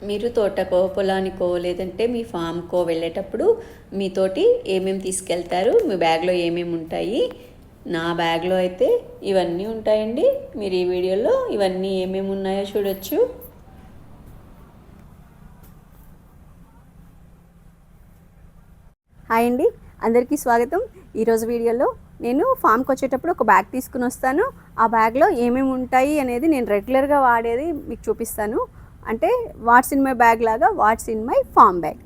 మీరు తోటకో పొలానికో లేదంటే మీ ఫామ్కో వెళ్ళేటప్పుడు మీతోటి ఏమేమి తీసుకెళ్తారు, మీ బ్యాగ్లో ఏమేమి ఉంటాయి? నా బ్యాగ్లో అయితే ఇవన్నీ ఉంటాయండి. మీరు ఈ వీడియోలో ఇవన్నీ ఏమేమి ఉన్నాయో చూడొచ్చు. హాయ్ అండి, అందరికీ స్వాగతం. ఈరోజు వీడియోలో నేను ఫామ్కి వచ్చేటప్పుడు ఒక బ్యాగ్ తీసుకుని వస్తాను. ఆ బ్యాగ్లో ఏమేమి ఉంటాయి అనేది నేను రెగ్యులర్గా వాడేది మీకు చూపిస్తాను. అంటే వాట్స్ ఇన్ మై బ్యాగ్ లాగా what's in my farm bag.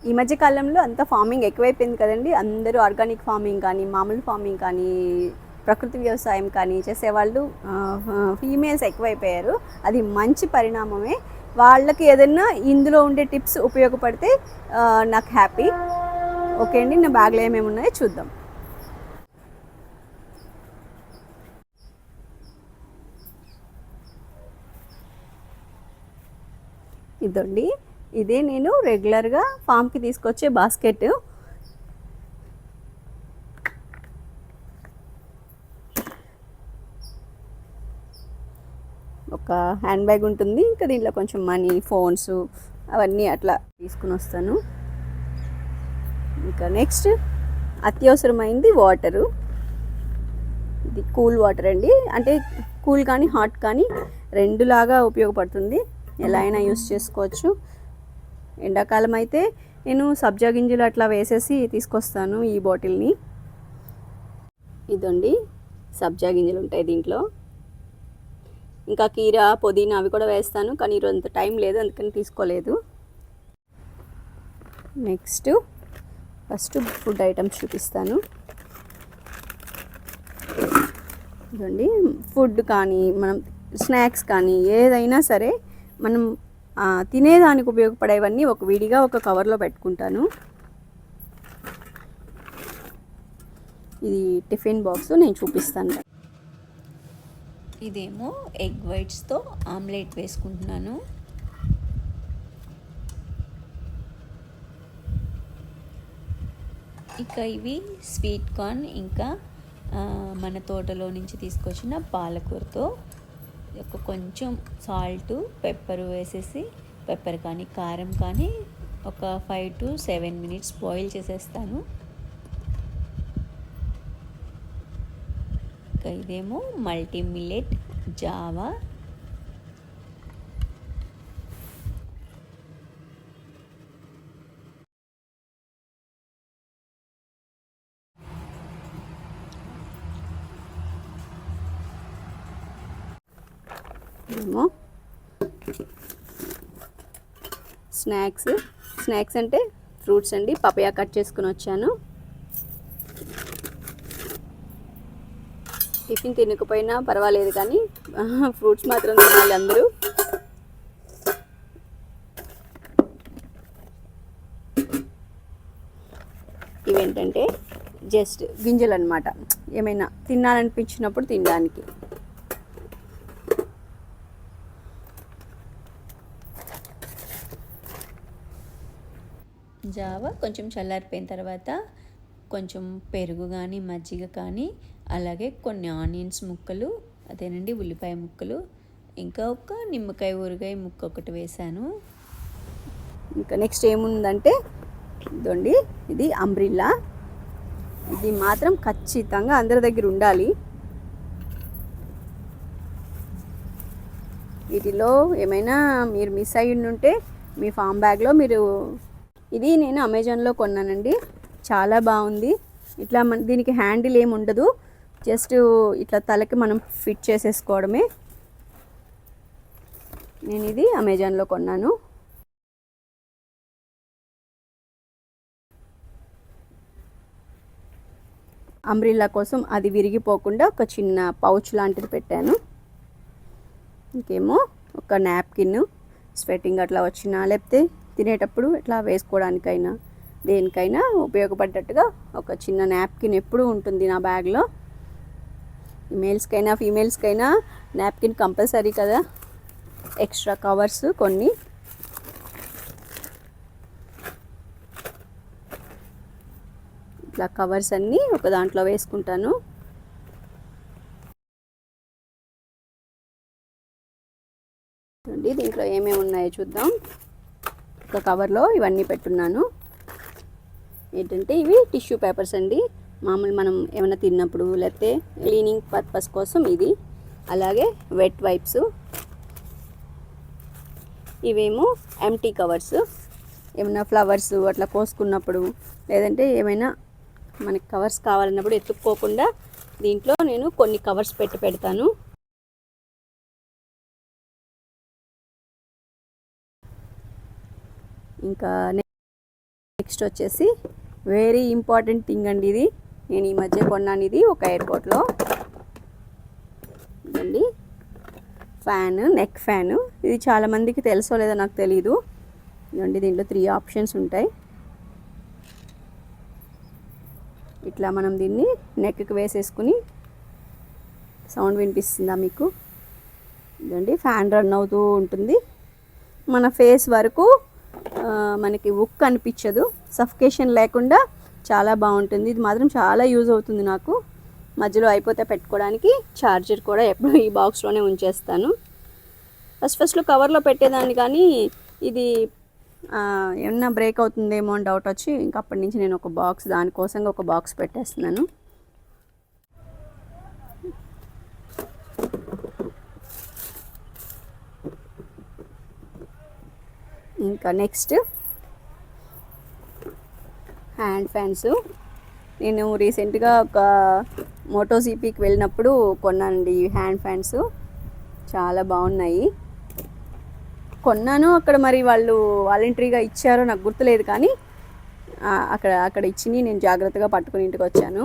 ఈ మధ్య కాలంలో అంతా ఫార్మింగ్ ఎక్కువైపోయింది కదండి. అందరూ ఆర్గానిక్ ఫార్మింగ్ కానీ, మామూలు ఫార్మింగ్ కానీ, ప్రకృతి వ్యవసాయం కానీ చేసేవాళ్ళు ఫీమేల్స్ ఎక్కువైపోయారు. అది మంచి పరిణామమే. వాళ్ళకి ఏదైనా ఇందులో ఉండే టిప్స్ ఉపయోగపడితే నాకు హ్యాపీ. ఓకే అండి, నా బ్యాగ్లో ఏమేమి ఉన్నాయో చూద్దాం. ఇదండి, ఇదే నేను రెగ్యులర్గా ఫామ్కి తీసుకొచ్చే బాస్కెట్. ఒక హ్యాండ్ బ్యాగ్ ఉంటుంది, ఇంకా దీంట్లో కొంచెం మనీ, ఫోన్స్ అవన్నీ అట్లా తీసుకుని వస్తాను. ఇంకా నెక్స్ట్ అత్యవసరమైంది వాటరు. ఇది కూల్ వాటర్ అండి, అంటే కూల్ కానీ హాట్ కానీ రెండులాగా ఉపయోగపడుతుంది. ఎలా అయినా యూస్ చేసుకోవచ్చు. ఎండాకాలం అయితే నేను సబ్జా గింజలు అట్లా వేసేసి తీసుకొస్తాను ఈ బాటిల్ని. ఇదండి, సబ్జా గింజలు ఉంటాయి దీంట్లో. ఇంకా కీరా, పుదీనా అవి కూడా వేస్తాను, కానీ ఈరోజు అంత టైం లేదు, అందుకని తీసుకోలేదు. నెక్స్ట్ ఫస్ట్ ఫుడ్ ఐటమ్స్ చూపిస్తాను. ఇదండి, ఫుడ్ కానీ మనం స్నాక్స్ కానీ ఏదైనా సరే మనం తినేదానికి ఉపయోగపడేవన్నీ ఒక విడిగా ఒక కవర్లో పెట్టుకుంటాను. ఇది టిఫిన్ బాక్స్, నేను చూపిస్తాను. ఇదేమో ఎగ్ వైట్స్తో ఆమ్లెట్ వేసుకుంటున్నాను. ఇక ఇవి స్వీట్ కార్న్, ఇంకా మన తోటలో నుంచి తీసుకొచ్చిన పాలకూరతో కొంచెం సాల్ట్, పెప్పర్ వేసేసి, పెప్పర్ కానీ కారం కానీ ఒక 5 to 7 minutes బాయిల్ చేసేస్తాను. ఇక ఇదేమో మల్టీ మిల్లెట్ జావా. ఏమో స్నాక్స్ అంటే ఫ్రూట్స్ అండి. పపయా కట్ చేసుకుని వచ్చాను. టిఫిన్ తినకపోయినా పర్వాలేదు, కానీ ఫ్రూట్స్ మాత్రం తినాలి అందరూ. ఇవేంటంటే జస్ట్ గింజలు అన్నమాట, ఏమైనా తినాలనిపించినప్పుడు తినడానికి. జావా కొంచెం చల్లారిపోయిన తర్వాత కొంచెం పెరుగు కానీ, మజ్జిగ కానీ, అలాగే కొన్ని ఆనియన్స్ ముక్కలు, అదేనండి ఉల్లిపాయ ముక్కలు, ఇంకా ఒక నిమ్మకాయ ఊరగాయ ముక్క ఒకటి వేసాను. ఇంకా నెక్స్ట్ ఏముందంటే ఇదండి, ఇది అంబ్రిల్లా. ఇది మాత్రం ఖచ్చితంగా అందరి దగ్గర ఉండాలి. వీటిలో ఏమైనా మీరు మిస్ అయ్యి ఉంటే మీ ఫామ్ బ్యాగ్లో మీరు, ఇది నేను అమెజాన్లో కొన్నానండి, చాలా బాగుంది. ఇట్లా దీనికి హ్యాండిల్ ఏమి ఉండదు, జస్ట్ ఇట్లా తలకి మనం ఫిట్ చేసేసుకోవడమే. నేను ఇది అమెజాన్లో కొన్నాను. అంబ్రిల్లా కోసం అది విరిగిపోకుండా ఒక చిన్న పౌచ్ లాంటిది పెట్టాను. ఇంకేమో ఒక నాప్కిన్, స్వెట్టింగ్ అట్లా వచ్చినా, లేకపోతే తినేటప్పుడు ఇట్లా వేసుకోవడానికైనా దేనికైనా ఉపయోగపడ్డట్టుగా ఒక చిన్న నాప్కిన్ ఎప్పుడూ ఉంటుంది నా బ్యాగ్లో. మేల్స్కైనా ఫీమేల్స్కైనా నాప్కిన్ కంపల్సరీ కదా. ఎక్స్ట్రా కవర్స్ కొన్ని, ఇట్లా కవర్స్ అన్నీ ఒక దాంట్లో వేసుకుంటాను. చూడండి దీంట్లో ఏమేమి ఉన్నాయో చూద్దాం. ఒక కవర్లో ఇవన్నీ పెట్టున్నాను. ఏంటంటే ఇవి టిష్యూ పేపర్స్ అండి. మామూలు మనం ఏమైనా తిన్నప్పుడు లేకపోతే క్లీనింగ్ పర్పస్ కోసం ఇది. అలాగే వెట్ వైప్స్, ఇవేమో ఎంటీ కవర్స్, ఏమైనా ఫ్లవర్స్ అట్లా కోసుకున్నప్పుడు లేదంటే ఏమైనా మనకి కవర్స్ కావాలన్నప్పుడు ఎత్తుక్కోకుండా దీంట్లో నేను కొన్ని కవర్స్ పెడతాను. ఇంకా నెక్స్ట్ వచ్చేసి వెరీ ఇంపార్టెంట్ థింగ్ అండి. ఇది నేను ఈ మధ్య కొన్నాను. ఇది ఒక ఎయిర్పోర్ట్లో అండి ఫ్యాన్, నెక్ ఫ్యాన్. ఇది చాలామందికి తెలుసో లేదో నాకు తెలీదు. ఇదండి దీంట్లో 3 ఆప్షన్స్ ఉంటాయి. ఇట్లా మనం దీన్ని నెక్కి వేసేసుకుని సౌండ్ వినిపిస్తుందా మీకు? ఇదండి ఫ్యాన్ రన్ అవుతూ ఉంటుంది. మన ఫేస్ వరకు మనకి ఉక్ అనిపించదు, సఫికేషన్ లేకుండా చాలా బాగుంటుంది. ఇది మాత్రం చాలా యూజ్ అవుతుంది నాకు. మధ్యలో అయిపోతే పెట్టుకోవడానికి ఛార్జర్ కూడా ఎప్పుడు ఈ బాక్స్లోనే ఉంచేస్తాను. ఫస్ట్లో కవర్లో పెట్టేదాన్ని, కానీ ఇది ఏమన్నా బ్రేక్ అవుతుందేమో అని డౌట్ వచ్చి ఇంక అప్పటి నుంచి నేను ఒక బాక్స్, దానికోసంగా ఒక బాక్స్ పెట్టేస్తున్నాను. ఇంకా నెక్స్ట్ హ్యాండ్ ఫ్యాన్స్. నేను రీసెంట్గా ఒక మోటోజీపీకి వెళ్ళినప్పుడు కొన్నానండి ఈ హ్యాండ్ ఫ్యాన్స్. చాలా బాగున్నాయి. కొన్నాను అక్కడ, మరి వాళ్ళు వాలంటరీగా ఇచ్చారో నాకు గుర్తులేదు, కానీ అక్కడ ఇచ్చి నేను జాగ్రత్తగా పట్టుకుని ఇంటికి వచ్చాను.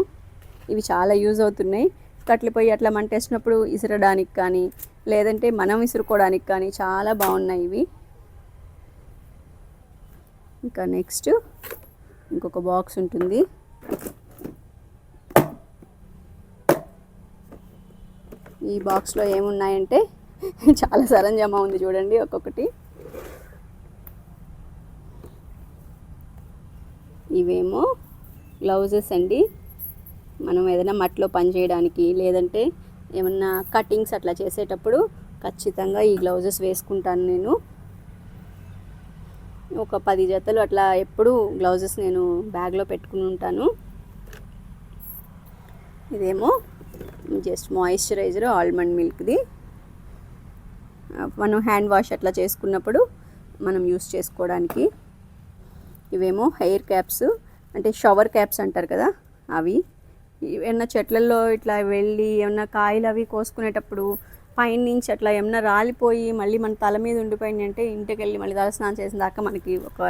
ఇవి చాలా యూజ్ అవుతున్నాయి. కట్లిపోయి అట్లా మంటేసినప్పుడు విసరడానికి కానీ లేదంటే మనం విసురుకోవడానికి కానీ చాలా బాగున్నాయి ఇవి. ఇంకా నెక్స్ట్ ఇంకొక బాక్స్ ఉంటుంది. ఈ బాక్స్లో ఏమున్నాయంటే చాలా సరంజామా ఉంది చూడండి ఒక్కొక్కటి. ఇవేమో గ్లౌజెస్ అండి. మనం ఏదైనా మట్టిలో పని చేయడానికి లేదంటే ఏమన్నా కటింగ్స్ అట్లా చేసేటప్పుడు ఖచ్చితంగా ఈ గ్లౌజెస్ వేసుకుంటాను నేను. ఒక 10 జతలు అట్లా ఎప్పుడు గ్లౌజెస్ నేను బ్యాగ్లో పెట్టుకుని ఉంటాను. ఇదేమో జస్ట్ మాయిశ్చరైజర్ ఆల్మండ్ మిల్క్ది. మనం హ్యాండ్ వాష్ అట్లా చేసుకున్నప్పుడు మనం యూస్ చేసుకోవడానికి. ఇవేమో హెయిర్ క్యాప్స్, అంటే షవర్ క్యాప్స్ అంటారు కదా అవి. ఏమన్నా చెట్లలో ఇట్లా వెళ్ళి ఏమన్నా కాయలు అవి కోసుకునేటప్పుడు పైన నుంచి అట్లా ఏమన్నా రాలిపోయి మళ్ళీ మన తల మీద ఉండిపోయింది అంటే ఇంటికి వెళ్ళి మళ్ళీ తల స్నానం చేసిన దాకా మనకి ఒక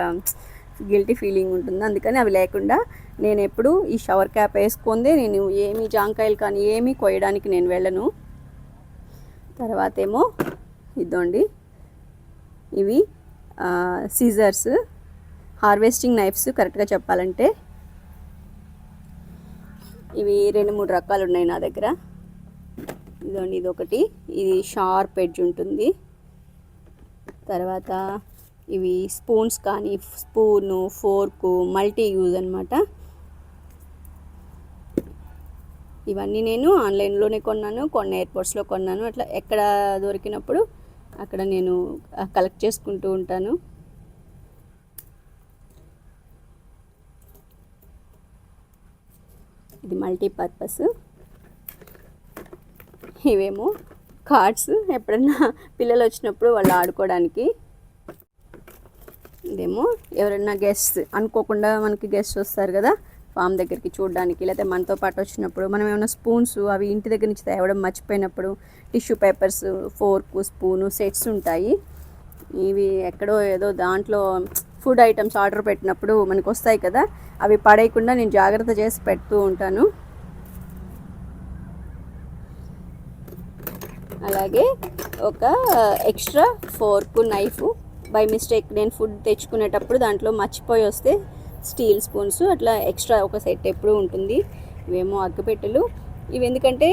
గిల్టీ ఫీలింగ్ ఉంటుంది. అందుకని అవి లేకుండా నేను ఎప్పుడు ఈ షవర్ క్యాప్ వేసుకుందే నేను ఏమి జాంకాయలు కానీ ఏమీ కోయడానికి నేను వెళ్ళను. తర్వాత ఏమో ఇదండి, ఇవి సీజర్స్, హార్వెస్టింగ్ నైఫ్స్ కరెక్ట్గా చెప్పాలంటే. ఇవి 2-3 రకాలు ఉన్నాయి నా దగ్గర. ఇదండి ఇదొకటి, ఇది షార్ప్ ఎడ్జ్ ఉంటుంది. తర్వాత ఇవి స్పూన్స్ కానీ స్పూను, ఫోర్కు, మల్టీ యూజ్ అనమాట. ఇవన్నీ నేను ఆన్లైన్లోనే కొన్నాను, కొన్ని ఎయిర్పోర్ట్స్లో కొన్నాను. అట్లా ఎక్కడ దొరికినప్పుడు అక్కడ నేను కలెక్ట్ చేసుకుంటూ ఉంటాను. ఇది మల్టీపర్పస్. ఇవేమో కార్డ్స్, ఎప్పుడన్నా పిల్లలు వచ్చినప్పుడు వాళ్ళు ఆడుకోవడానికి. ఇదేమో ఎవరైనా గెస్ట్ అనుకోకుండా మనకి గెస్ట్ వస్తారు కదా ఫామ్ దగ్గరికి చూడడానికి, లేకపోతే మనతో పాటు వచ్చినప్పుడు మనం ఏమైనా స్పూన్స్ అవి ఇంటి దగ్గర నుంచి తేవడం మర్చిపోయినప్పుడు టిష్యూ పేపర్స్, ఫోర్కు, స్పూను సెట్స్ ఉంటాయి. ఇవి ఎక్కడో ఏదో దాంట్లో ఫుడ్ ఐటమ్స్ ఆర్డర్ పెట్టినప్పుడు మనకు వస్తాయి కదా, అవి పడేయకుండా నేను జాగ్రత్త చేసి పెడుతూ ఉంటాను. అలాగే ఒక extra fork, knife by mistake నేను ఫుడ్ తెచ్చుకునేటప్పుడు దాంట్లో మర్చిపోయి వస్తే స్టీల్ స్పూన్స్ అట్లా ఎక్స్ట్రా ఒక సెట్ ఎప్పుడు ఉంటుంది. ఇవేమో అగ్గిపెట్టెలు. ఇవి ఎందుకంటే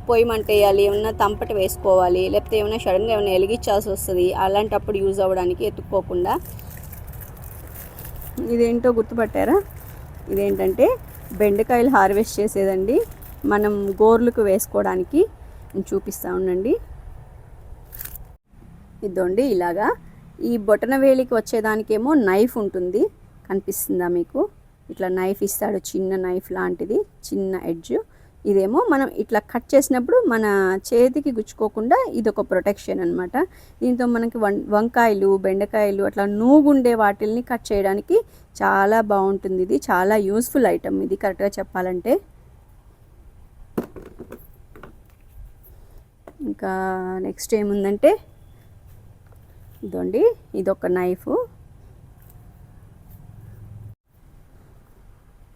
పొయ్యి మంట వేయాలి, ఏమన్నా తంపట వేసుకోవాలి, లేకపోతే ఏమైనా సడన్గా ఏమైనా వెలిగించాల్సి వస్తుంది, అలాంటప్పుడు యూజ్ అవ్వడానికి ఎత్తుక్కోకుండా. ఇదేంటో గుర్తుపట్టారా? ఇదేంటంటే బెండకాయలు హార్వెస్ట్ చేసేదండి, మనం గోర్లకు వేసుకోవడానికి. నేను చూపిస్తా ఉండండి. ఇదండి ఇలాగా. ఈ బొటన వేలికి వచ్చేదానికేమో నైఫ్ ఉంటుంది, కనిపిస్తుందా మీకు? ఇట్లా నైఫ్ ఇస్తాడు, చిన్న నైఫ్ లాంటిది, చిన్న ఎడ్జ్. ఇదేమో మనం ఇట్లా కట్ చేసినప్పుడు మన చేతికి గుచ్చుకోకుండా ఇదొక ప్రొటెక్షన్ అనమాట. దీంతో మనకి వంకాయలు, బెండకాయలు అట్లా నూగుండే వాటిల్ని కట్ చేయడానికి చాలా బాగుంటుంది. ఇది చాలా యూస్ఫుల్ ఐటమ్ ఇది కరెక్ట్గా చెప్పాలంటే. ఇంకా నెక్స్ట్ ఏముందంటే ఇదండి, ఇదొక నైఫ్.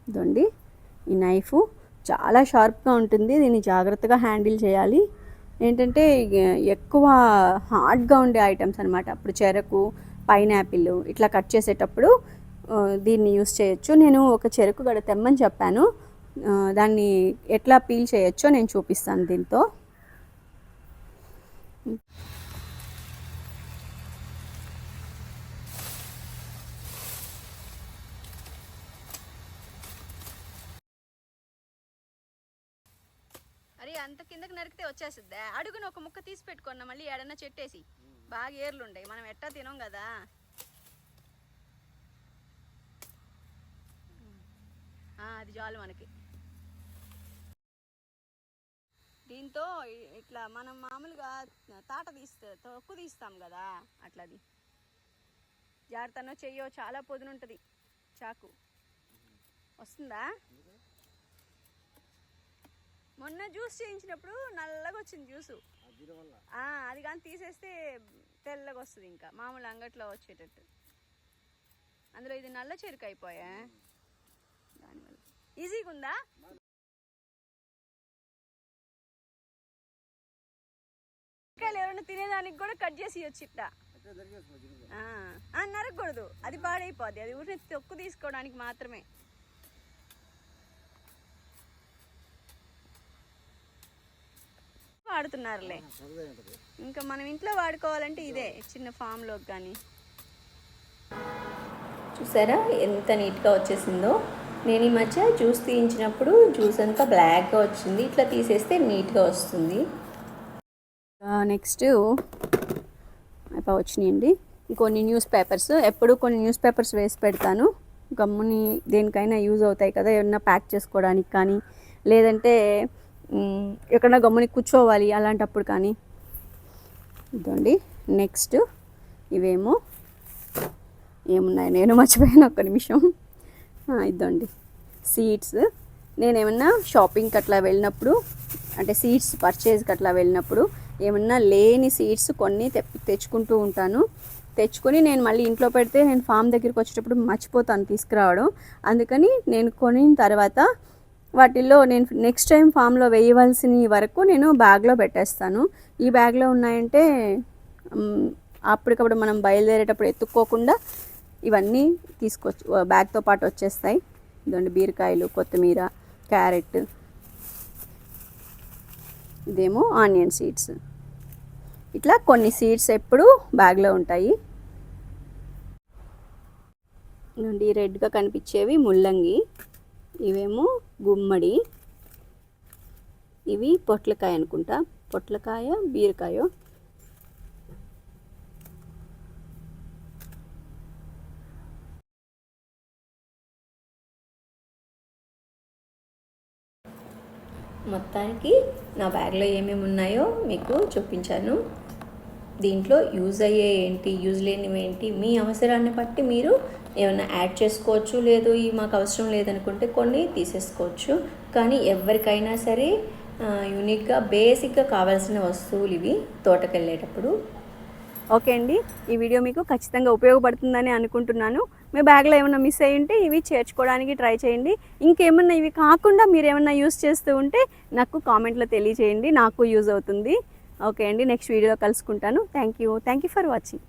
ఇదండి ఈ నైఫ్ చాలా షార్ప్గా ఉంటుంది, దీన్ని జాగ్రత్తగా హ్యాండిల్ చేయాలి. ఏంటంటే ఎక్కువ హార్డ్గా ఉండే ఐటమ్స్ అనమాట. అప్పుడు చెరకు, పైనాపిల్ ఇట్లా కట్ చేసేటప్పుడు దీన్ని యూస్ చేయొచ్చు. నేను ఒక చెరకు గడ తెమ్మని చెప్పాను, దాన్ని ఎట్లా పీల్ చేయొచ్చో నేను చూపిస్తాను దీంతో. అరే అంత కిందకి నరికితే వచ్చేస్తుందా? అడుగున ఒక ముక్క తీసి పెట్టుకున్నా, మళ్ళీ ఏడన్నా చెట్టేసి బాగా ఏర్లు ఉంటాయి, మనం ఎట్టా తినం కదా. అది చాలు మనకి. దీంతో ఇట్లా మనం మామూలుగా తొక్కు తీస్తాం కదా, అట్లది జాగ్రత్తనో చెయ్యో, చాలా పొదునుంటుంది చాకు. వస్తుందా? మొన్న జ్యూస్ చేయించినప్పుడు నల్లగా వచ్చింది జ్యూసు. అది కానీ తీసేస్తే తెల్లగా వస్తుంది, ఇంకా మామూలు అంగట్లో వచ్చేటట్టు. అందులో ఇది నల్ల చెరుకు అయిపోయా, దానివల్ల ఈజీగా ఉందా. ఎవరైనా తినేదానికి కూడా కట్ చేసి ఇవ్వచ్చు ఇట్లా. నరకూడదు, అది పాడైపోద్ది, అది ఊరిని తొక్కు తీసుకోవడానికి మాత్రమే. వాడుతున్నారులే, ఇంకా మనం ఇంట్లో వాడుకోవాలంటే ఇదే చిన్న ఫామ్లోకి. కానీ చూసారా ఎంత నీట్గా వచ్చేసిందో. నేను ఈ మధ్య జ్యూస్ తీయించినప్పుడు జ్యూస్ అంతా బ్లాక్గా వచ్చింది, ఇట్లా తీసేస్తే నీట్గా వస్తుంది. నెక్స్ట్ అయిపో వచ్చినాయండి కొన్ని న్యూస్ పేపర్స్. ఎప్పుడు కొన్ని న్యూస్ పేపర్స్ వేసి పెడతాను, గమ్ముని దేనికైనా యూజ్ అవుతాయి కదా, ఏమన్నా ప్యాక్ చేసుకోవడానికి కానీ, లేదంటే ఎక్కడన్నా గమ్ముని కూర్చోవాలి అలాంటప్పుడు కానీ. ఇదండి నెక్స్ట్ ఇవేమో ఏమున్నాయి నేను మర్చిపోయాను, ఒక్క నిమిషం. ఇదండి సీడ్స్. నేనేమన్నా షాపింగ్కి అట్లా వెళ్ళినప్పుడు, అంటే సీడ్స్ పర్చేజ్కి అట్లా వెళ్ళినప్పుడు ఏమన్నా లేని సీడ్స్ కొన్ని తెచ్చుకుంటూ ఉంటాను. తెచ్చుకొని నేను మళ్ళీ ఇంట్లో పెడితే నేను ఫామ్ దగ్గరికి వచ్చేటప్పుడు మర్చిపోతాను తీసుకురావడం. అందుకని నేను కొనిన తర్వాత వాటిల్లో నేను నెక్స్ట్ టైం ఫామ్లో వేయవలసిన వరకు నేను బ్యాగ్లో పెట్టేస్తాను. ఈ బ్యాగ్లో ఉన్నాయంటే అప్పటికప్పుడు మనం బయలుదేరేటప్పుడు ఎత్తుక్కోకుండా ఇవన్నీ తీసుకొచ్చి బ్యాగ్తో పాటు వచ్చేస్తాయి. ఇదండి బీరకాయలు, కొత్తిమీర, క్యారెట్, ఇదేమో ఆనియన్ సీడ్స్. ఇట్లా కొన్ని సీడ్స్ ఎప్పుడు బ్యాగ్లో ఉంటాయి. ఇదండి రెడ్గా కనిపించేవి ముల్లంగి, ఇవేమో గుమ్మడి, ఇవి పొట్లకాయ అనుకుంటా, పొట్లకాయ బీరకాయ. మొత్తానికి నా బ్యాగ్లో ఏమేమి ఉన్నాయో మీకు చూపించాను. దీంట్లో యూజ్ అయ్యే ఏంటి, యూజ్ లేనివి ఏంటి, మీ అవసరాన్ని బట్టి మీరు ఏమైనా యాడ్ చేసుకోవచ్చు. లేదు ఈ మాకు అవసరం లేదనుకుంటే కొన్ని తీసేసుకోవచ్చు. కానీ ఎవరికైనా సరే యూనిక్గా బేసిక్గా కావాల్సిన వస్తువులు ఇవి తోటకు వెళ్ళేటప్పుడు. ఓకే అండి, ఈ వీడియో మీకు ఖచ్చితంగా ఉపయోగపడుతుందని అనుకుంటున్నాను. మీ బ్యాగ్లో ఏమైనా మిస్ అయ్యి ఉంటే ఇవి చేర్చుకోవడానికి ట్రై చేయండి. ఇంకేమన్నా ఇవి కాకుండా మీరు ఏమన్నా యూస్ చేస్తూ ఉంటే నాకు కామెంట్లో తెలియచేయండి, నాకు యూజ్ అవుతుంది. ఓకే అండి, నెక్స్ట్ వీడియోలో కలుసుకుంటాను. Thank you for watching.